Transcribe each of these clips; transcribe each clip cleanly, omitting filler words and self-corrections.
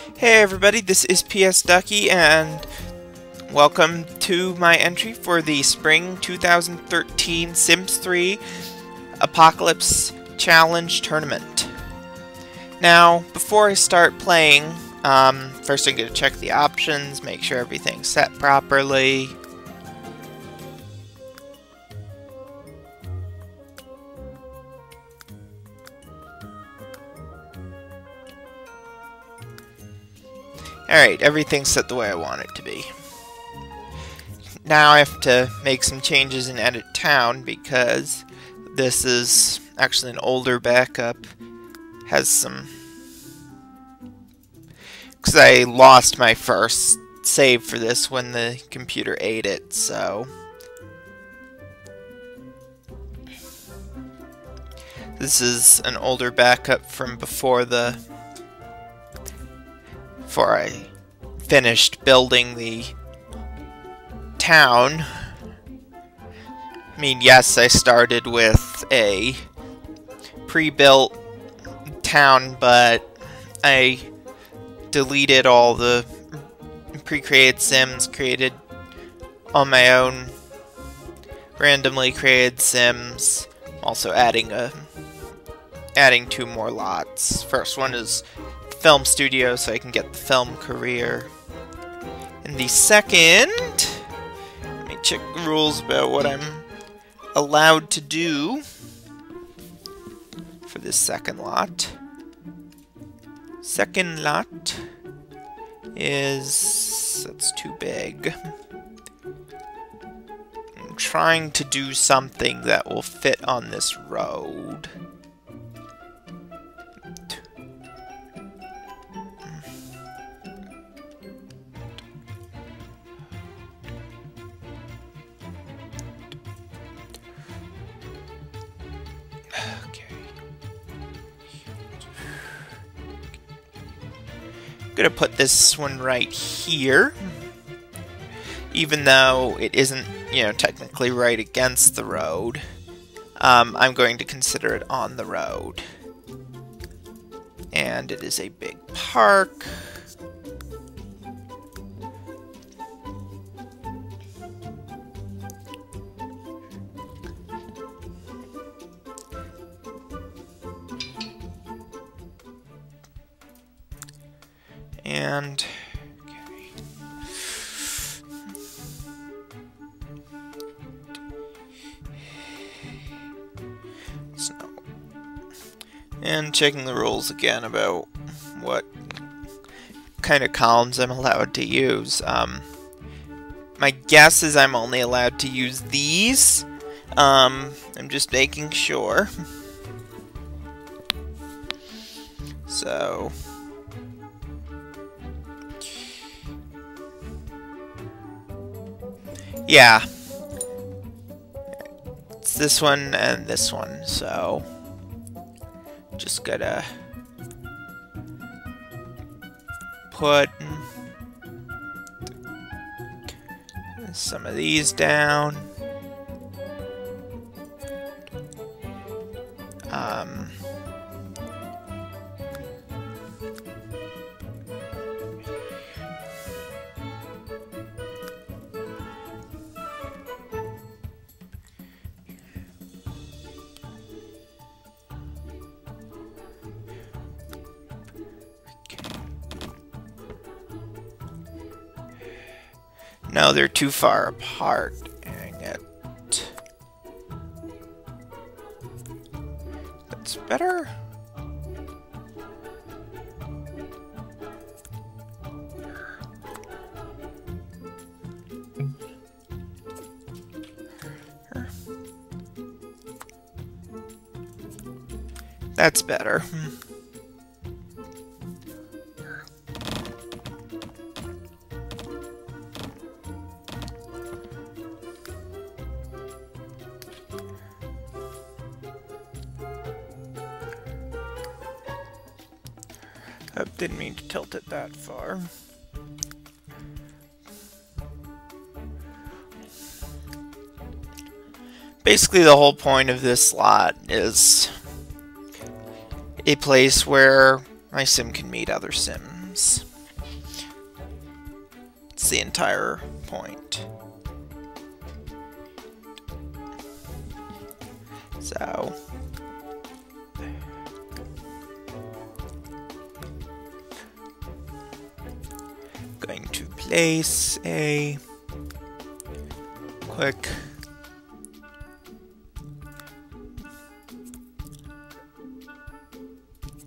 Hey everybody, this is PS Ducky, and welcome to my entry for the Spring 2013 Sims 3 Apocalypse Challenge Tournament. Now, before I start playing, first I'm going to check the options, make sure everything's set properly. Alright, everything's set the way I want it to be. Now I have to make some changes in Edit Town because this is actually an older backup. Has some... because I lost my first save for this when the computer ate it, so... this is an older backup from before I finished building the town. I mean, yes, I started with a pre-built town, but I deleted all the pre-created sims, created on my own randomly created sims, also adding two more lots. First one is film studio, so I can get the film career. And the second, let me check the rules about what I'm allowed to do for this second lot. Second lot is... that's too big. I'm trying to do something that will fit on this road. I'm gonna put this one right here, even though it isn't, you know, technically right against the road. I'm going to consider it on the road, and it is a big park. And okay. So, and checking the rules again about what kind of columns I'm allowed to use. My guess is I'm only allowed to use these. I'm just making sure. So... yeah, it's this one and this one, so just gotta put some of these down. No, they're too far apart. Dang it. That's better. That's better. I didn't mean to tilt it that far. Basically, the whole point of this slot is a place where my sim can meet other sims. the entire point. So going to place a quick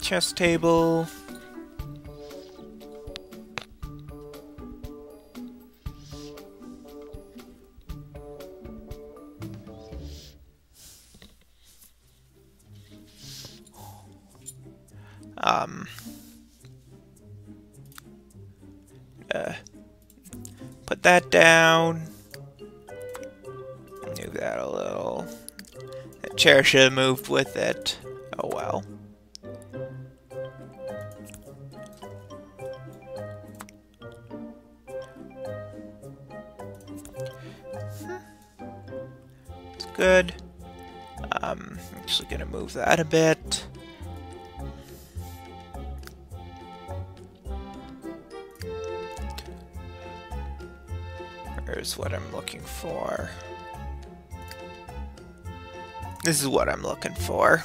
chess table. Put that down. Move that a little. That chair should have moved with it. Oh well. It's good. I'm actually gonna move that a bit. Here's what I'm looking for. This is what I'm looking for.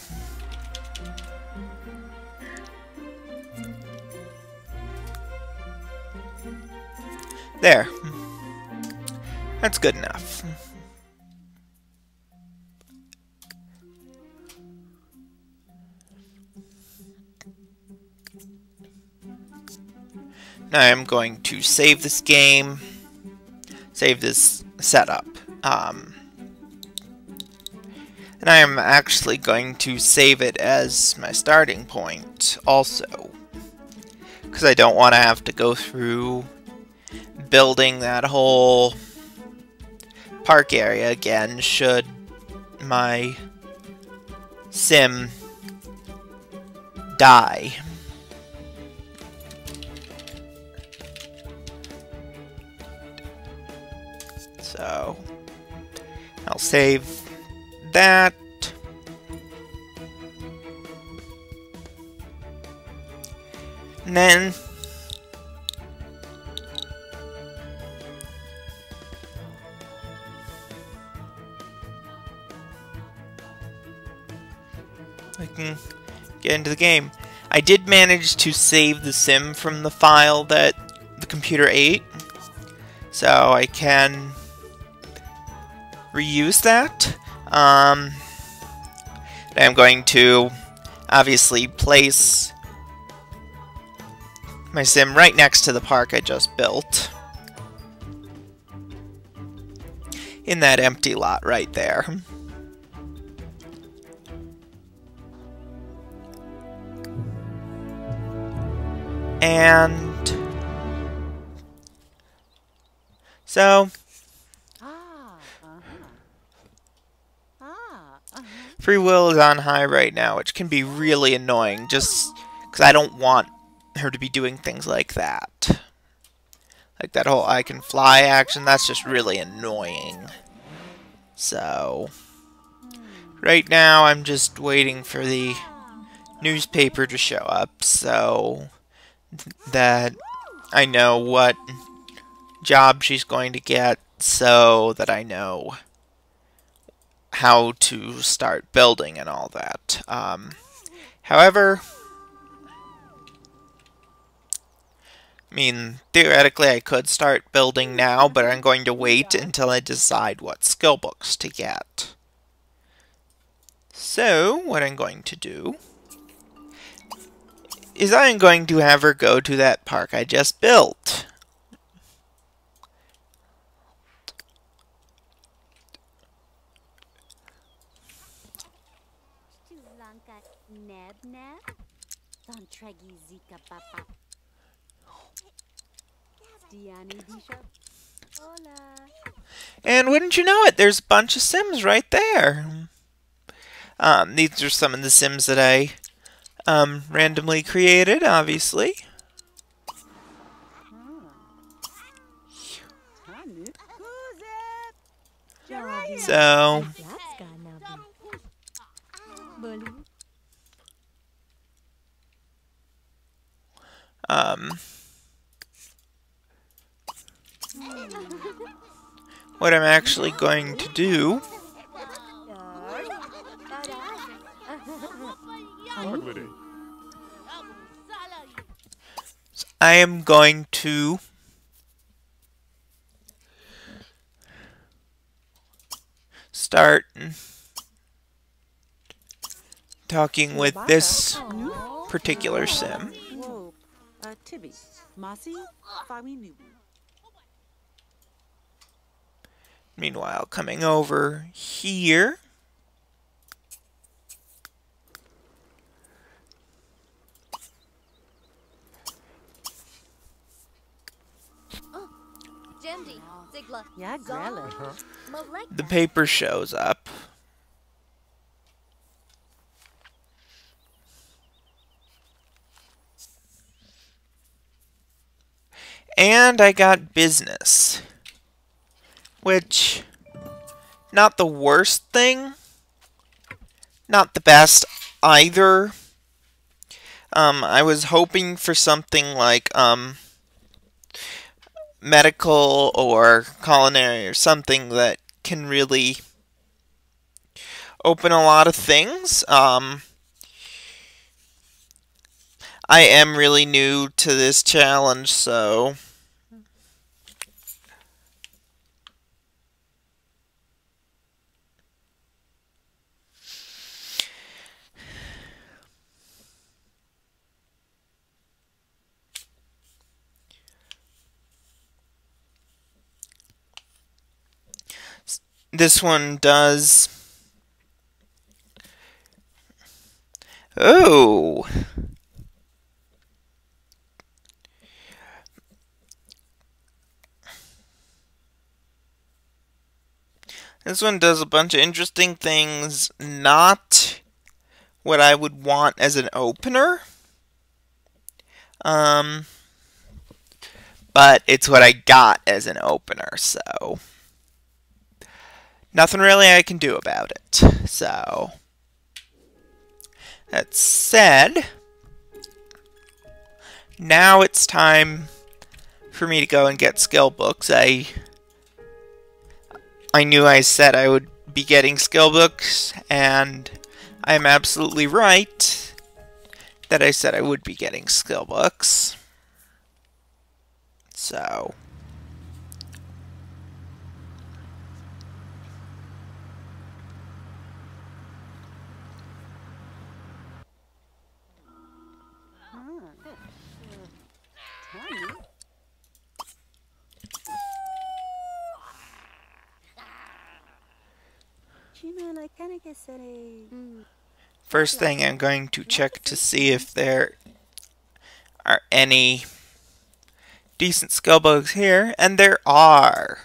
There. That's good enough. Now I'm going to save this game. Save this setup. And I am actually going to save it as my starting point also, because I don't want to have to go through building that whole park area again should my sim die. So I'll save that. And then I can get into the game. I did manage to save the sim from the file that the computer ate, so I can reuse that. I'm going to obviously place my sim right next to the park I just built, in that empty lot right there. And so free will is on high right now, which can be really annoying, just because I don't want her to be doing things like that. Like that whole I can fly action, that's just really annoying. So right now I'm just waiting for the newspaper to show up so that I know what job she's going to get, so that I know how to start building and all that. However, I mean, theoretically I could start building now, but I'm going to wait until I decide what skill books to get. So, what I'm going to do is I'm going to have her go to that park I just built. And wouldn't you know it, there's a bunch of Sims right there. These are some of the Sims that I randomly created, obviously. So what I'm actually going to do is I am going to start talking with this particular sim. Meanwhile, coming over here, the paper shows up. And I got business, which, not the worst thing, not the best either. I was hoping for something like, medical or culinary or something that can really open a lot of things. I am really new to this challenge, so this one does. Oh. This one does a bunch of interesting things, not what I would want as an opener. But it's what I got as an opener, so nothing really I can do about it. So, that said, now it's time for me to go and get skill books. I knew I said I would be getting skill books, and I'm absolutely right that I said I would be getting skill books. So, first thing I'm going to check to see if there are any decent skill books here, and there are.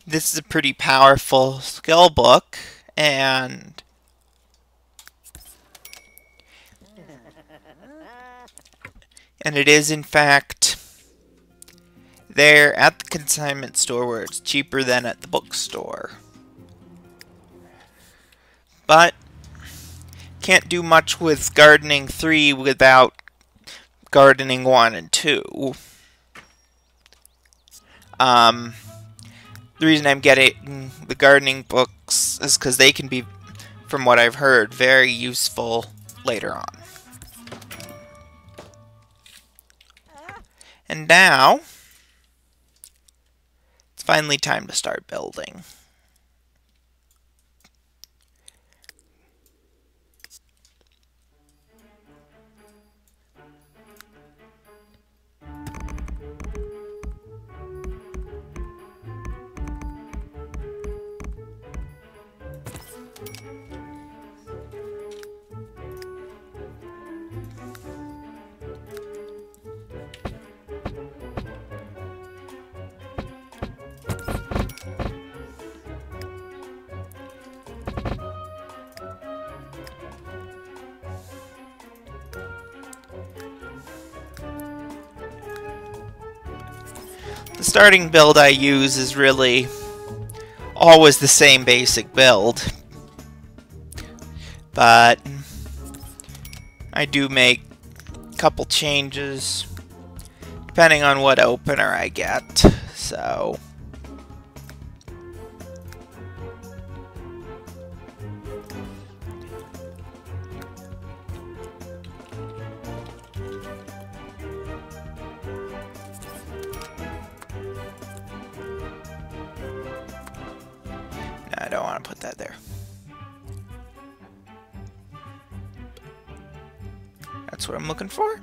This is a pretty powerful skill book, and it is in fact there at the consignment store where it's cheaper than at the bookstore. But can't do much with Gardening 3 without Gardening 1 and 2. The reason I'm getting the gardening books is because they can be, from what I've heard, very useful later on. And now, it's finally time to start building. The starting build I use is really always the same basic build, but I do make a couple changes depending on what opener I get. So don't want to put that there. That's what I'm looking for.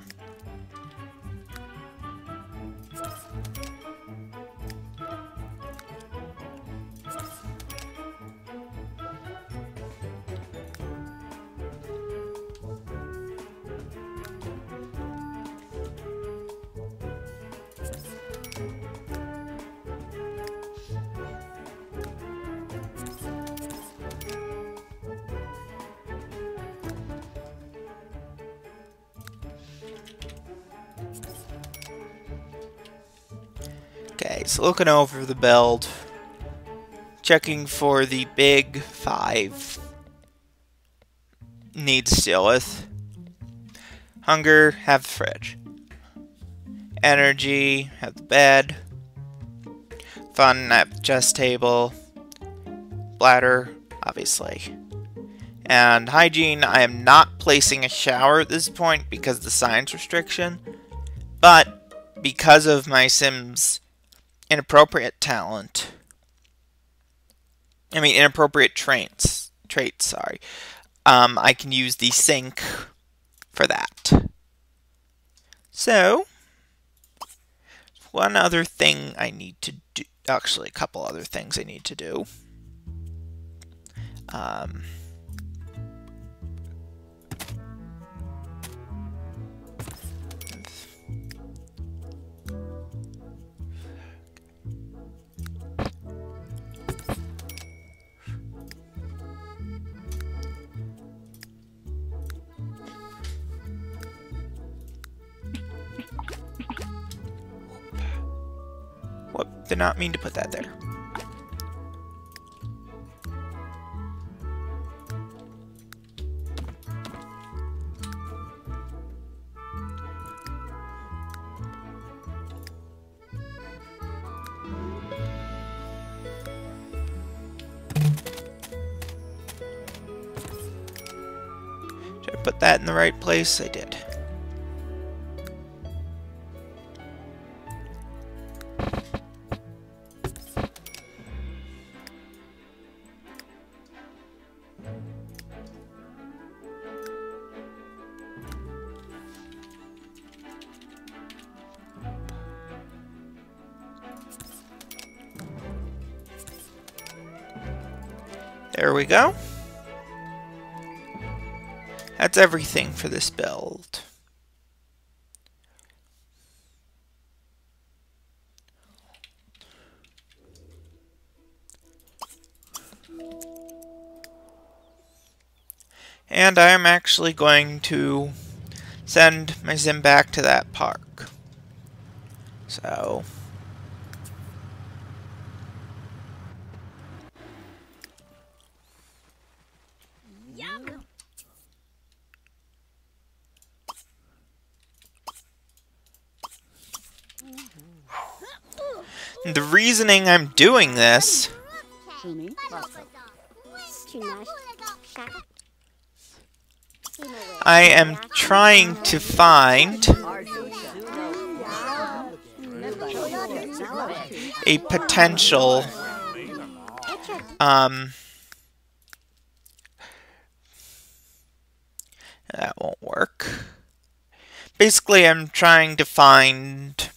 Okay, so looking over the build, checking for the big 5 needs Tyll'a. Hunger, have the fridge. Energy, have the bed. Fun, have the chest table. Bladder, obviously. And hygiene, I am not placing a shower at this point because of the science restriction, but because of my Sim's inappropriate traits, sorry. I can use the sink for that. So, one other thing I need to do, actually a couple other things I need to do. Whoop, did not mean to put that there. Did I put that in the right place? I did. There we go. That's everything for this build. And I am actually going to send my Sim back to that park. So... the reasoning I'm doing this I am trying to find a potential that won't work. Basically, I'm trying to find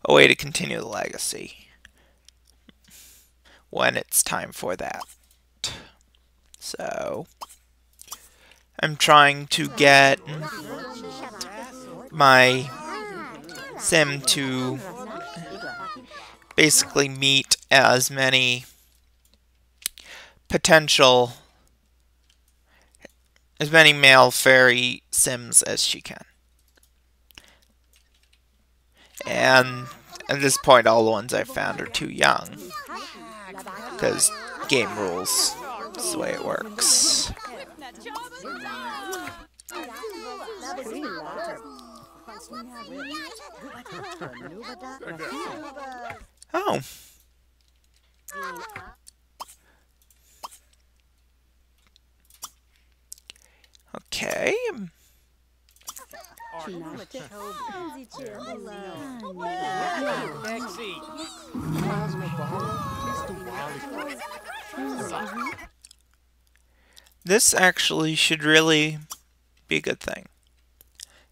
a way to continue the legacy when it's time for that. So, I'm trying to get my Sim to basically meet as many male fairy Sims as she can. And at this point, all the ones I've found are too young. Because game rules. That's the way it works. Oh. Okay. This actually should really be a good thing.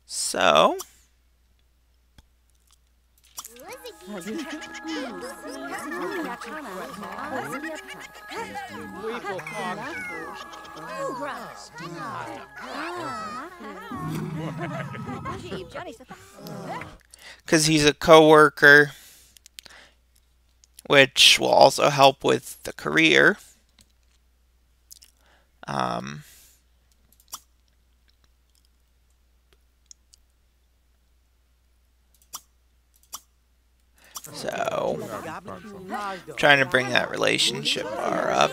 So, because he's a co-worker, which will also help with the career. So, trying to bring that relationship bar up.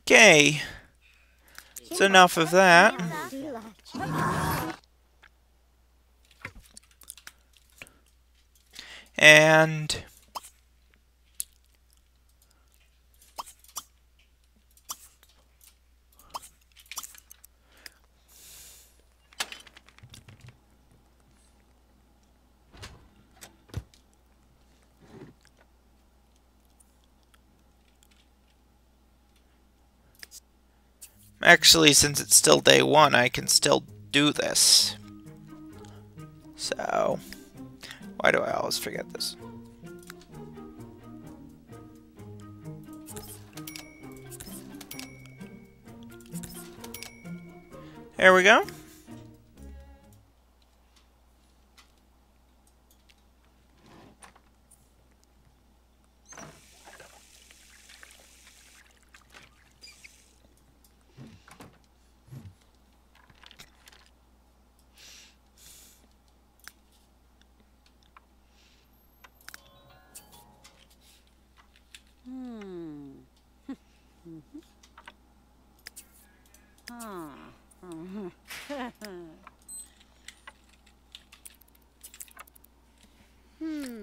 Okay, that's enough of that. And actually, since it's still day one, I can still do this. So, why do I always forget this? There we go.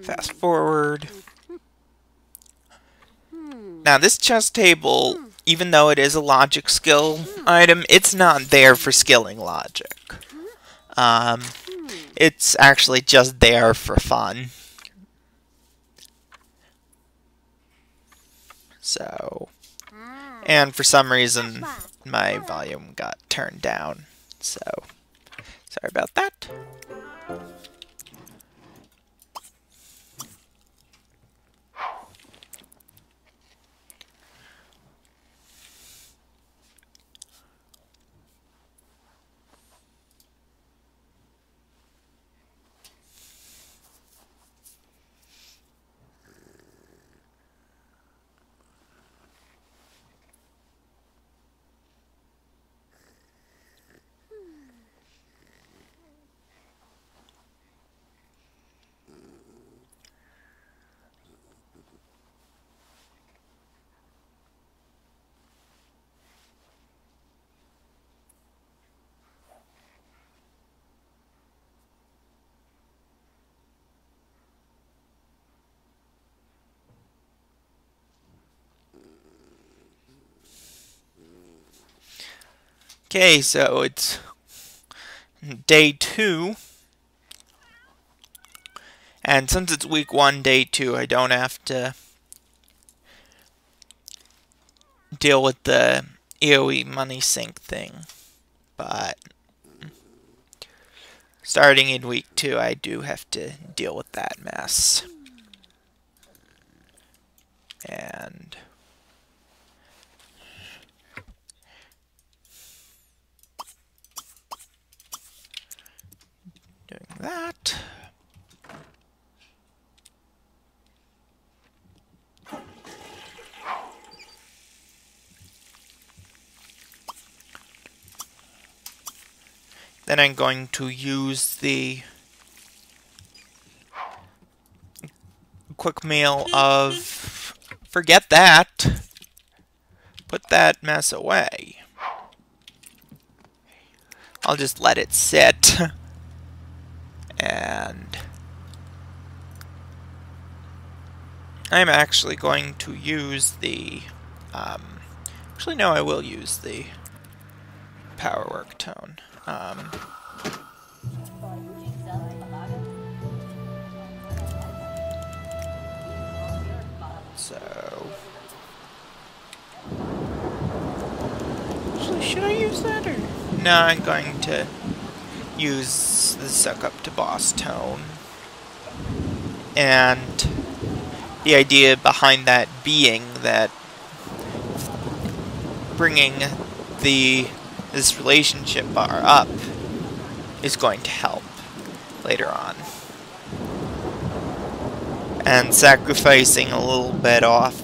Fast forward. Now this chess table, even though it is a logic skill item, it's not there for skilling logic. It's actually just there for fun. So, and for some reason my volume got turned down, so sorry about that. Okay, so it's day 2, and since it's week 1, day 2, I don't have to deal with the AoE money sink thing, but starting in week 2, I do have to deal with that mess. And doing that. Then I'm going to use the quick meal of forget that. Put that mess away. I'll just let it sit. And I'm actually going to use the actually no, I will use the power work tone. So actually, should I use that or no? I'm going to use the suck up to boss tone, and the idea behind that being that bringing this relationship bar up is going to help later on. And sacrificing a little bit off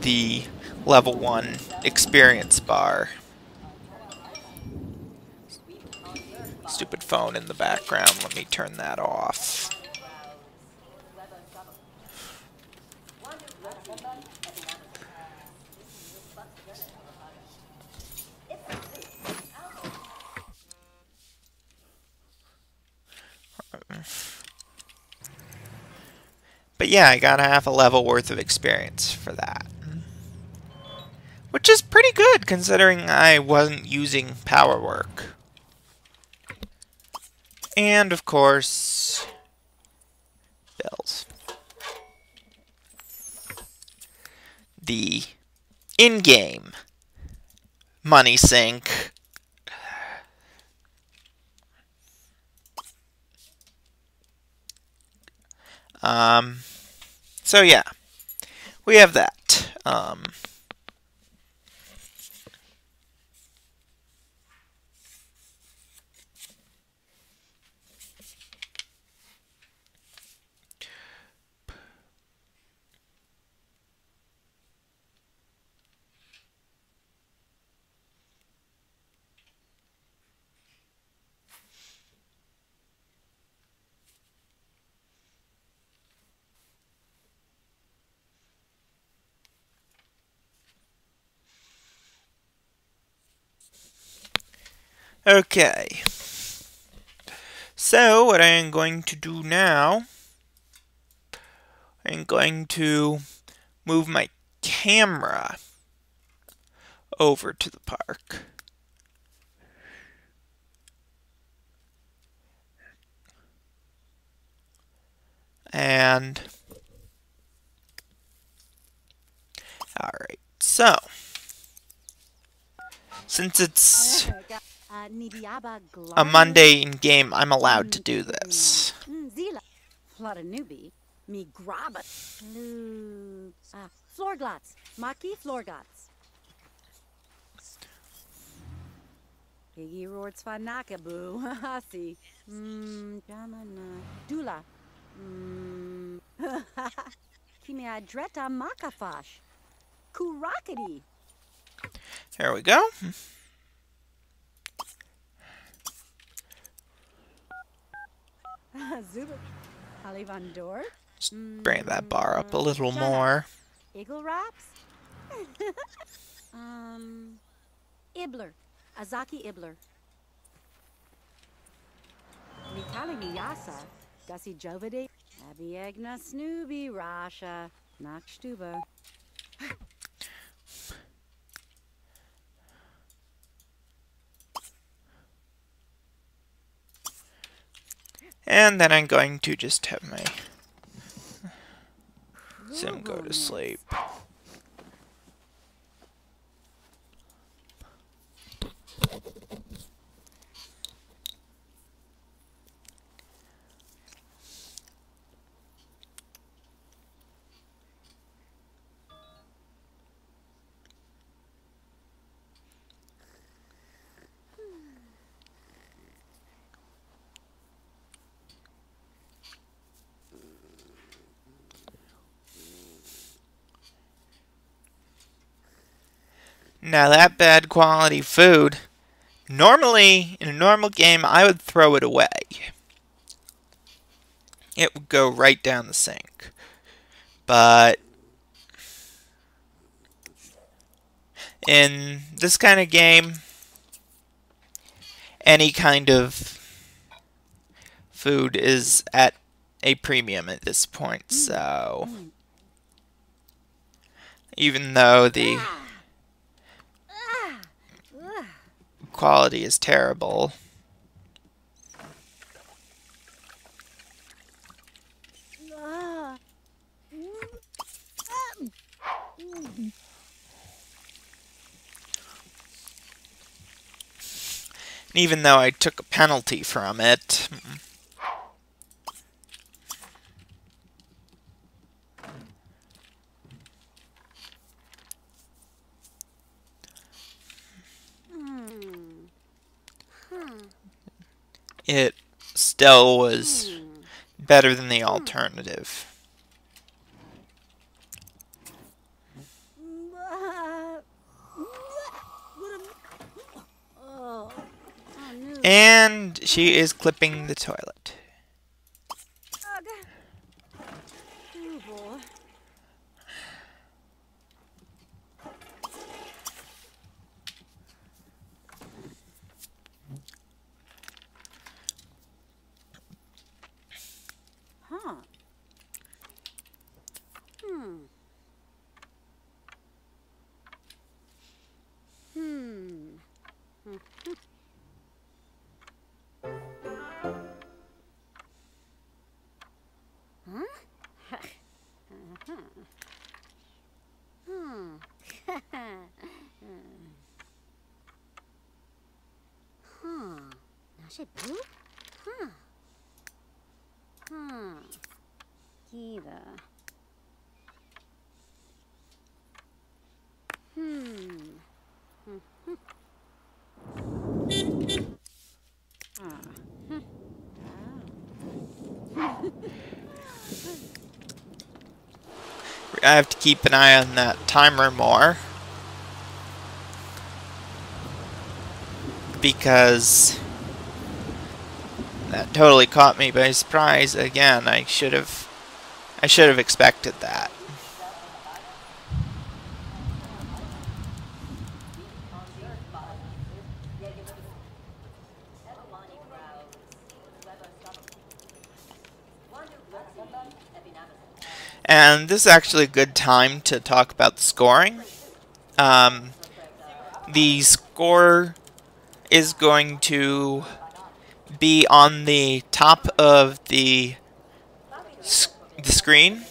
the level 1 experience bar. Stupid phone in the background, let me turn that off. But yeah, I got half a level worth of experience for that. Which is pretty good, considering I wasn't using power work. And, of course, bills. The in-game money sink. So yeah, we have that. Okay. So, what I am going to do now, I'm going to move my camera over to the park. And, alright, so, since it's a Monday in game, I'm allowed to do this. Piggy roards fanakabu. Hasi. Dula. Kimi adreta makafash. Kurakadi. There we go. Zuba. Halivandor. Just bring that bar up a little more. Eagle wraps. Ibler. Azaki Ibler. Vitali Miyasa. Dasi Jovade. Abiegna Snooby Rasha. Nakstuba. And then I'm going to just have my sim go to sleep. Now that bad quality food, normally, in a normal game, I would throw it away. It would go right down the sink. But in this kind of game, any kind of food is at a premium at this point, so even though the quality is terrible, even though I took a penalty from it, it still was better than the alternative. And she is clipping the toilet. I have to keep an eye on that timer more, because that totally caught me by surprise again. I should have expected that. And this is actually a good time to talk about the scoring. The score is going to be on the top of the screen.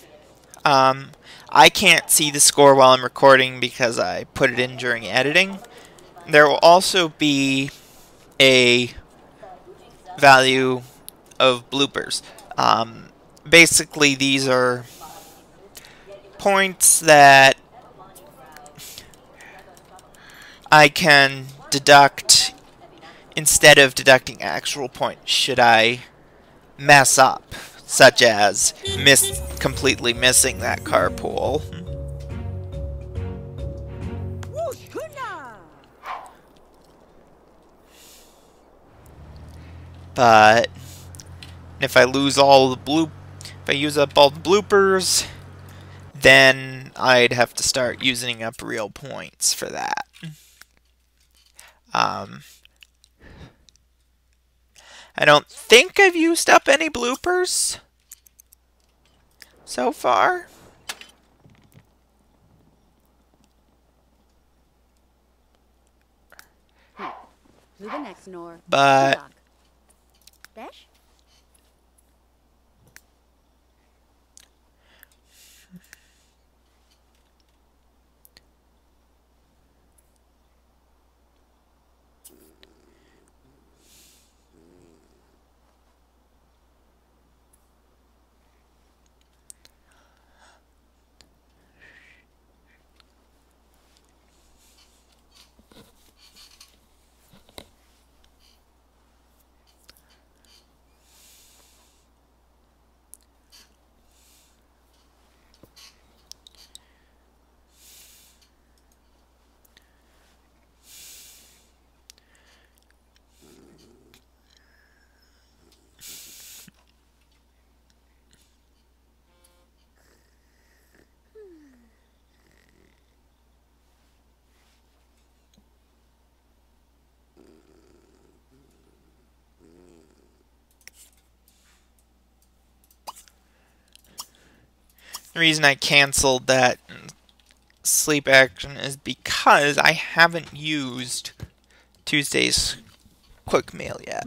I can't see the score while I'm recording because I put it in during editing. There will also be a value of bloopers. Basically, these are points that I can deduct instead of deducting actual points should I mess up, such as completely missing that carpool. But if I lose all the if I use up all the bloopers, then I'd have to start using up real points for that. I don't think I've used up any bloopers so far. But The reason I canceled that sleep action is because I haven't used Tuesday's quick meal yet.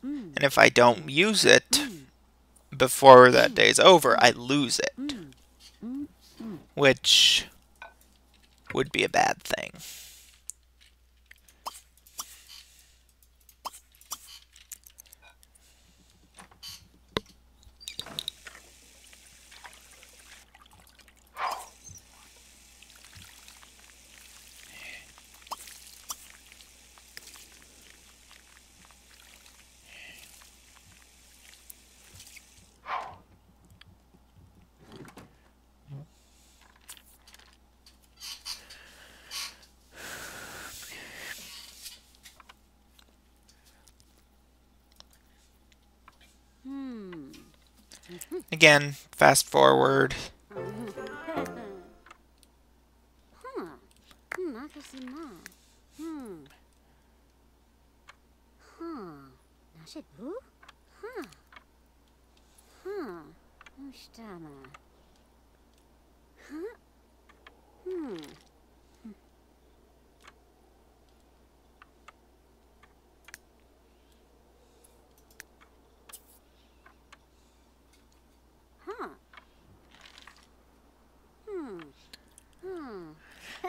And if I don't use it before that day's over, I lose it. Which would be a bad thing. Again, fast forward.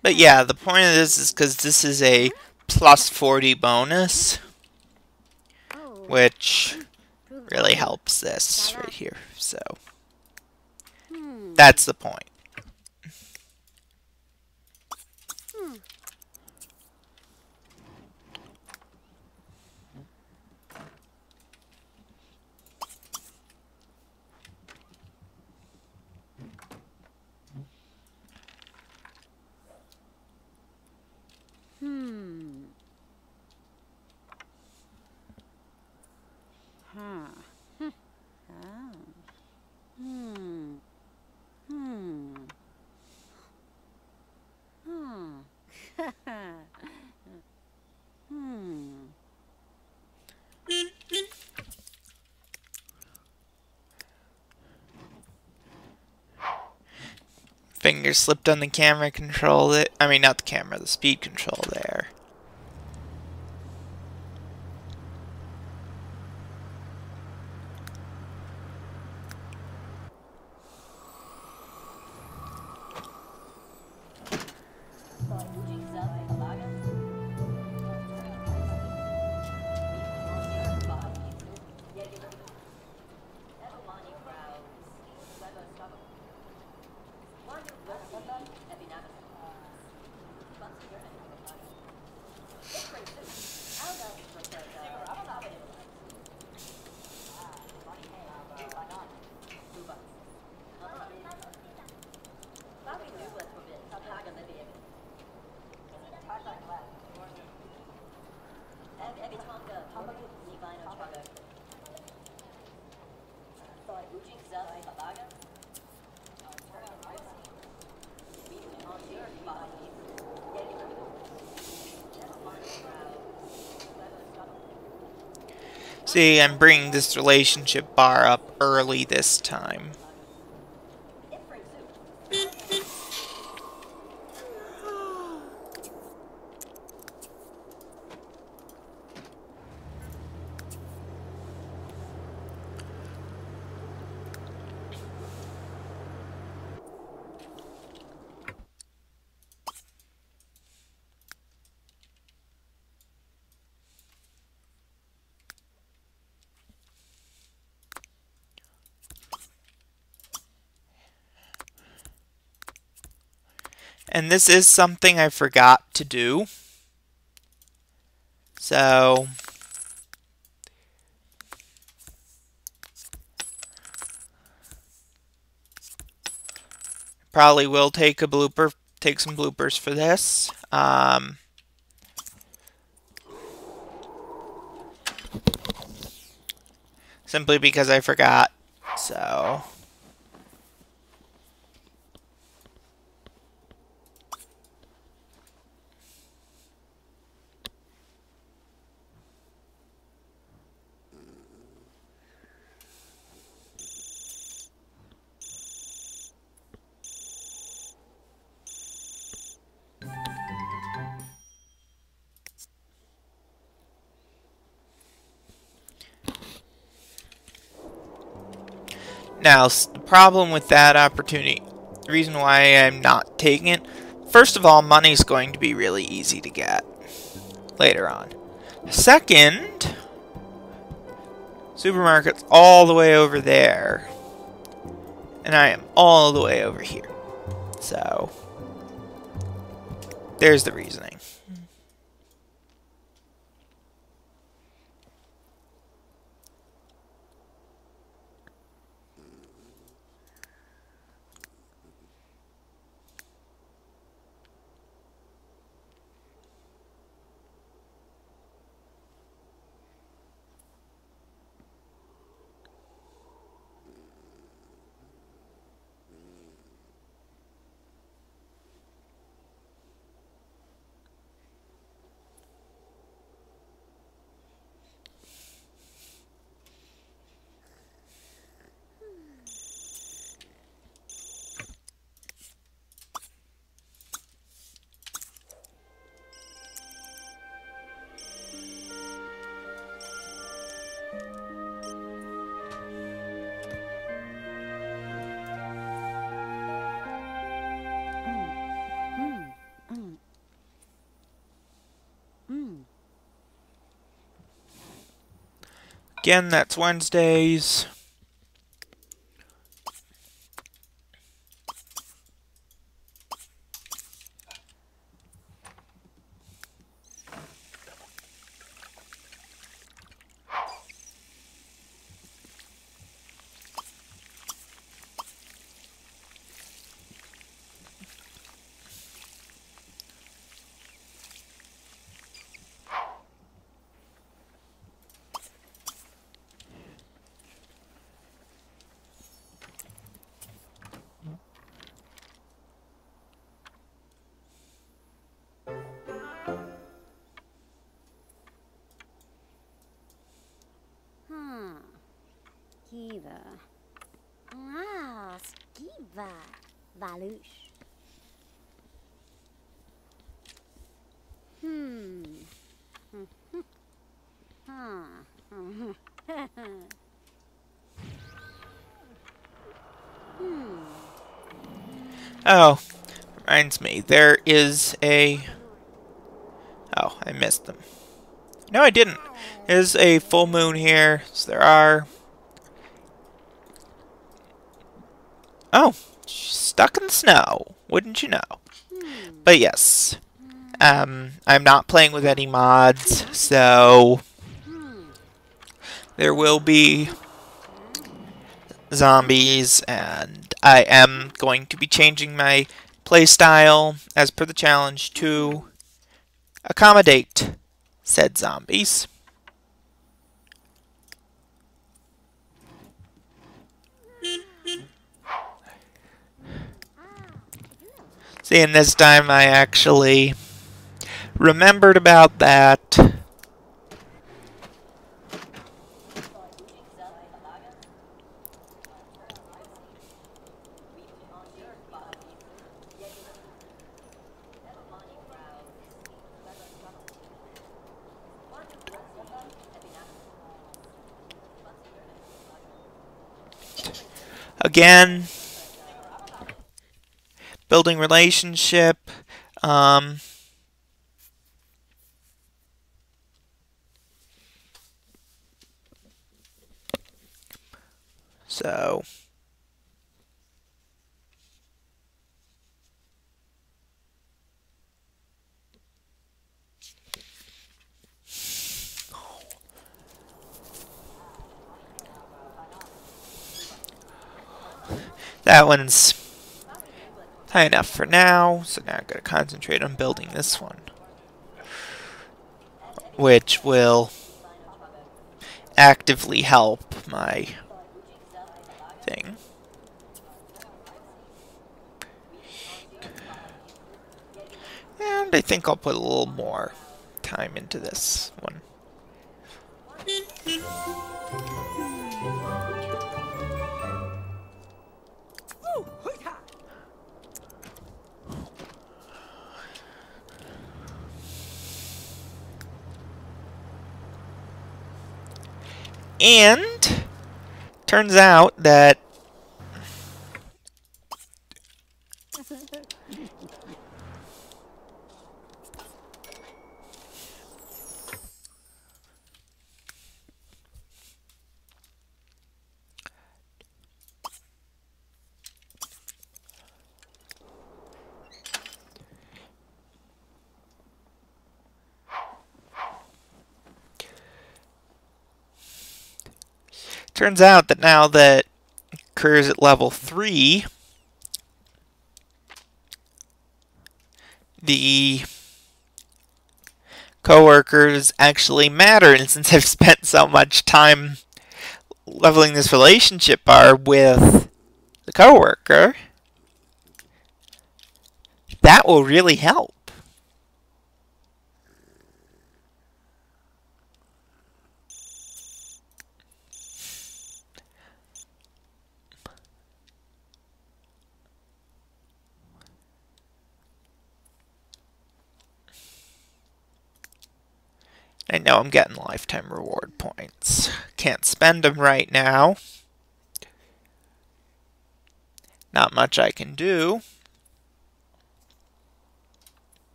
But yeah, the point of this is because this is a plus 40 bonus, which really helps this right here. So that's the point. Finger slipped on the camera control. I mean, not the camera, the speed control there. See, I'm bringing this relationship bar up early this time. And this is something I forgot to do. So probably will take some bloopers for this. Simply because I forgot. So Now, the problem with that opportunity, the reason why I'm not taking it, first of all, money's going to be really easy to get later on. Second, supermarket's all the way over there, and I am all the way over here. So, there's the reasoning. Again, that's Wednesdays. Kiva. Ah, skiva. Valush. Oh, reminds me, there is a... Oh, I missed them. No, I didn't. There's a full moon here, so there are... Oh, she's stuck in the snow. Wouldn't you know? But yes, I'm not playing with any mods, so there will be zombies, and I am going to be changing my playstyle as per the challenge to accommodate said zombies. See, and this time I actually remembered about that. Again, building relationship. So that one's high enough for now, so now I'm going to concentrate on building this one, which will actively help my thing. And I think I'll put a little more time into this one. And turns out that Turns out that now that Kerr's at level 3, the coworkers actually matter, and since I've spent so much time leveling this relationship bar with the coworker, that will really help. I know I'm getting lifetime reward points. Can't spend them right now. Not much I can do.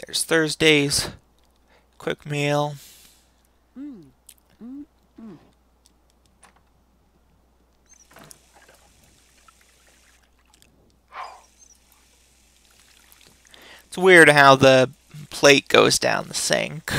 There's Thursday's quick meal. It's weird how the plate goes down the sink.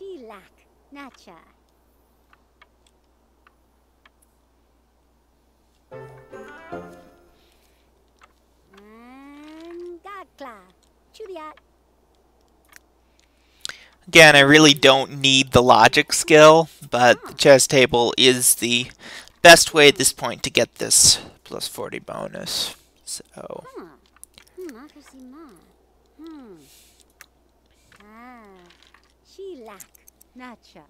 Tyll'a nacha. And gakla. Chudiat. Again, I really don't need the logic skill, but the chess table is the best way at this point to get this plus 40 bonus. So. Tyll'a nacha.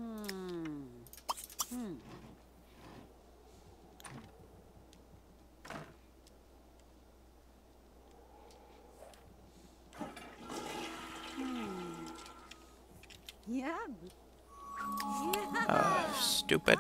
Yeah. Stupid.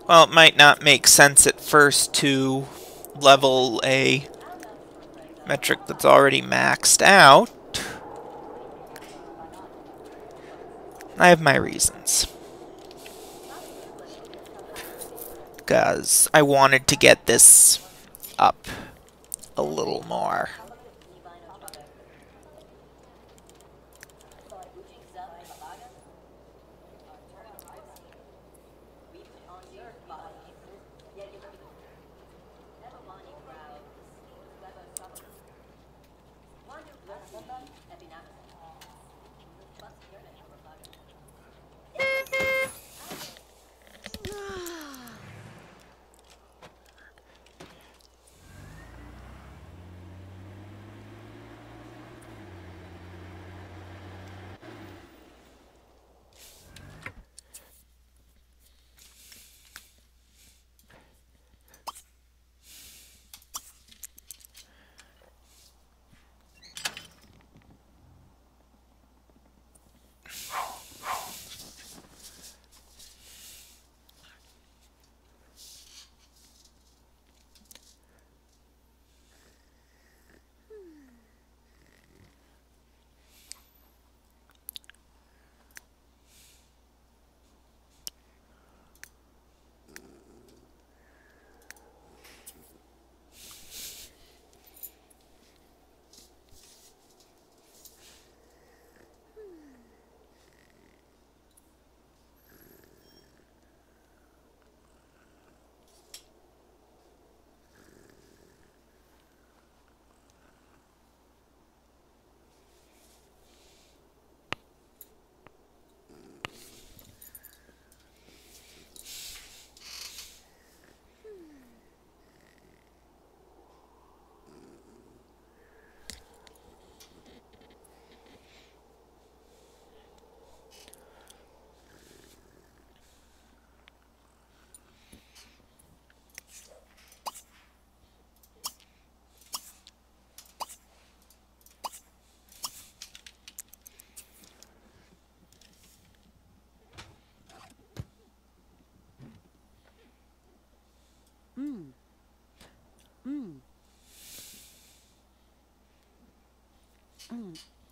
Well, it might not make sense at first to level a metric that's already maxed out. I have my reasons. Because I wanted to get this up a little more.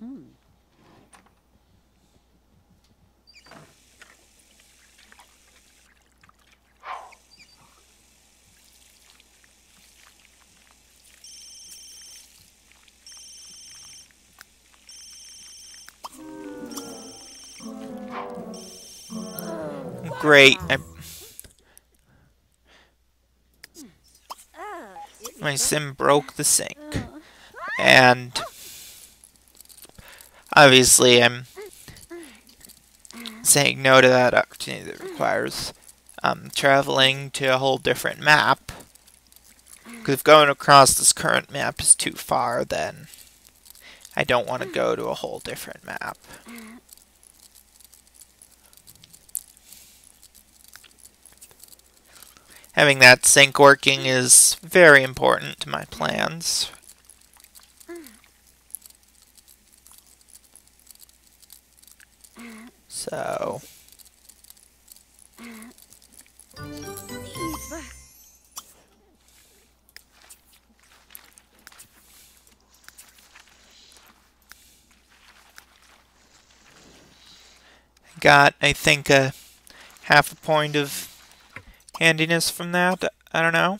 Mm. Great. My It sim broke the sink. And obviously I'm saying no to that opportunity that requires traveling to a whole different map. Because if going across this current map is too far, then I don't want to go to a whole different map. Having that sink working is very important to my plans. So, got, I think, a half a point of handiness from that. I don't know.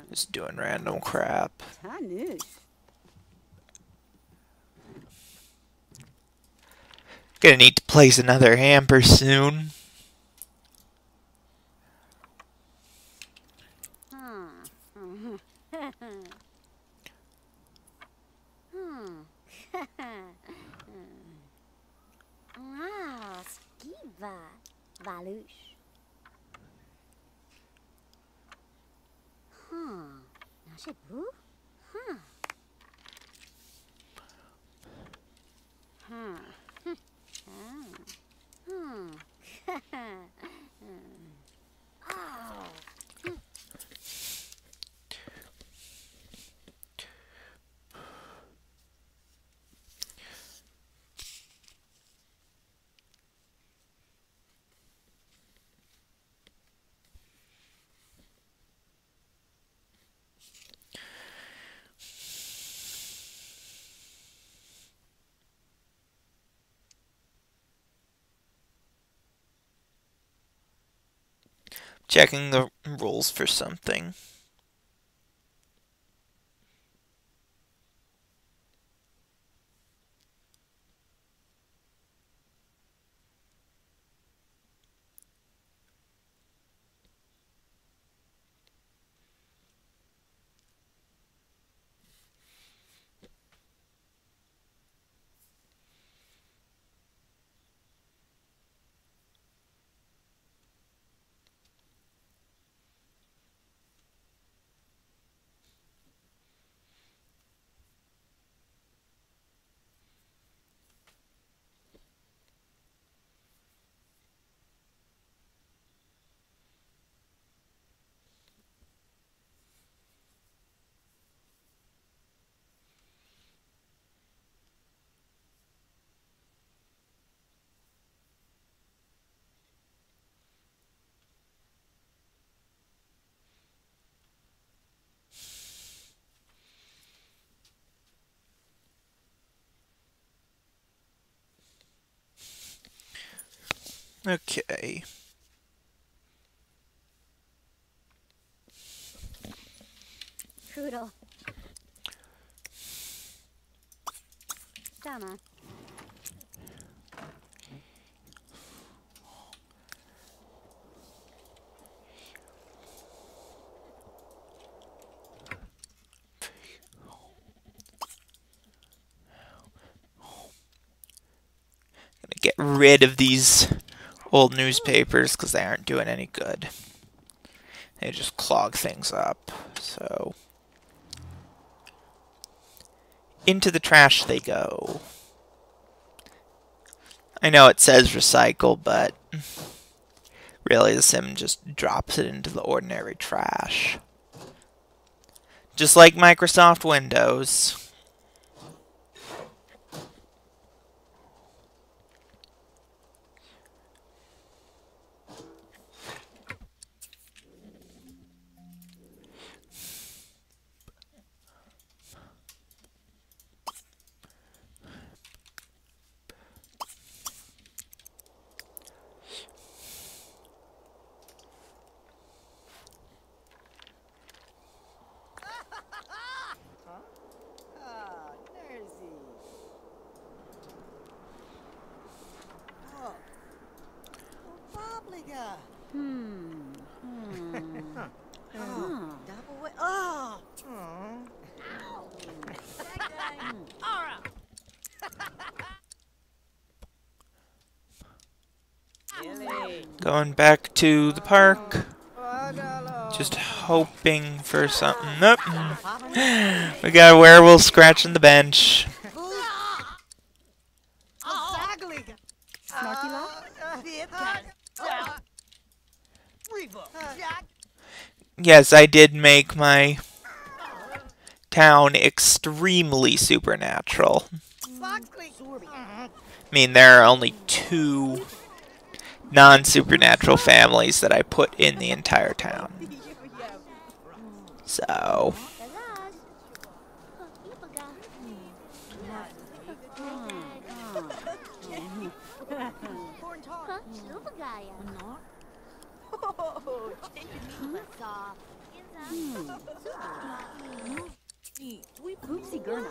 Just doing random crap. Tanush. Gonna need to place another hamper soon. Wow, skiva. Valush. Nashibu? Huh. Oh. Checking the rules for something. Okay. Poodle. Dama. Gonna get rid of these old newspapers because they aren't doing any good. They just clog things up. So, into the trash they go. I know it says recycle, but really the sim just drops it into the ordinary trash. Just like Microsoft Windows. Double way. Oh! Going back to the park. Just hoping for something. Nope. We got a werewolf scratching the bench. Yes, I did make my town extremely supernatural. I mean, there are only 2 non-supernatural families that I put in the entire town. So... Oopsie Gurna.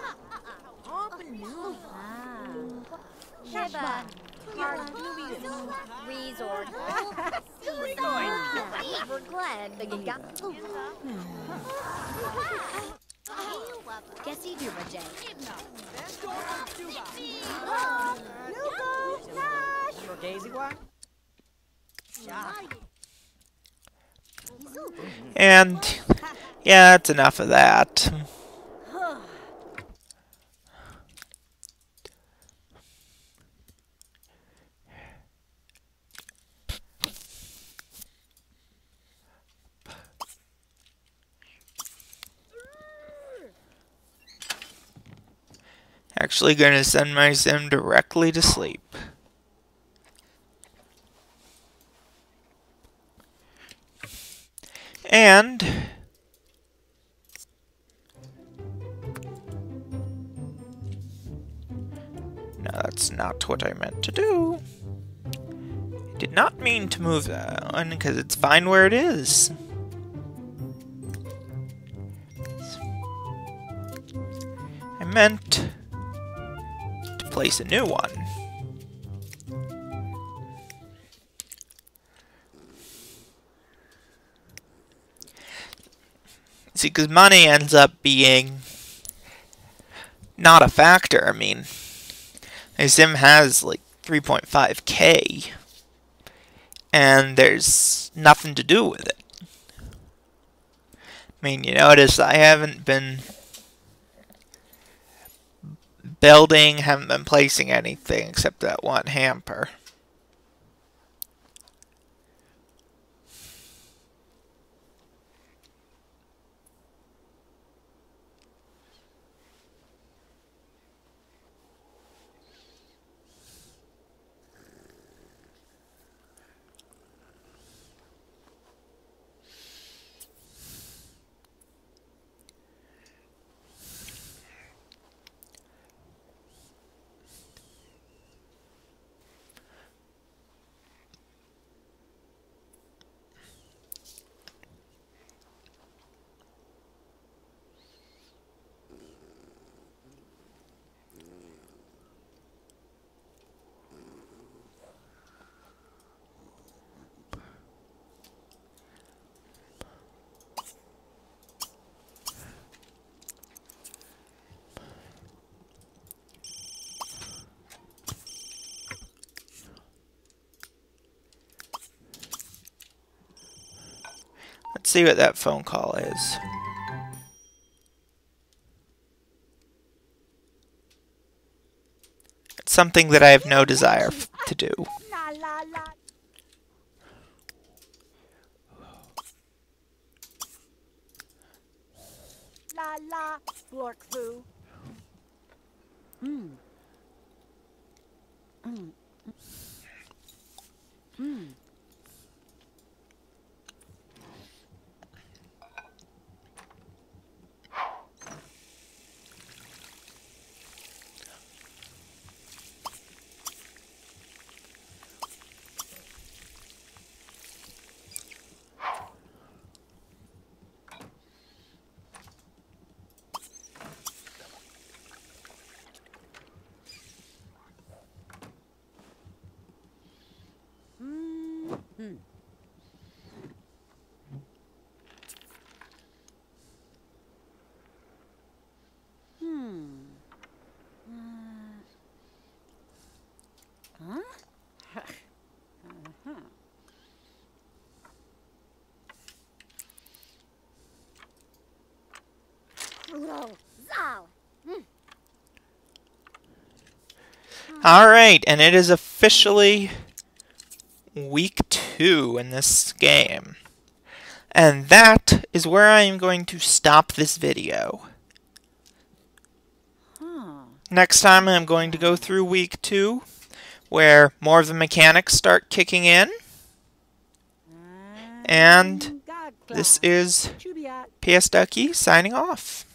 Sheba. Resort. We're glad that you got. Guess you do, Jay. And, yeah, that's enough of that. Actually gonna send my sim directly to sleep. And... no, that's not what I meant to do. I did not mean to move that one, because it's fine where it is. I meant to place a new one. See, because money ends up being not a factor. I mean, my sim has like 3.5k, and there's nothing to do with it. I mean, you notice I haven't been building, haven't been placing anything except that one hamper. Let's see what that phone call is. It's something that I have no desire to do. Alright, and it is officially week 2 in this game. And that is where I am going to stop this video. Next time I'm going to go through week 2, where more of the mechanics start kicking in. And this is PS Ducky signing off.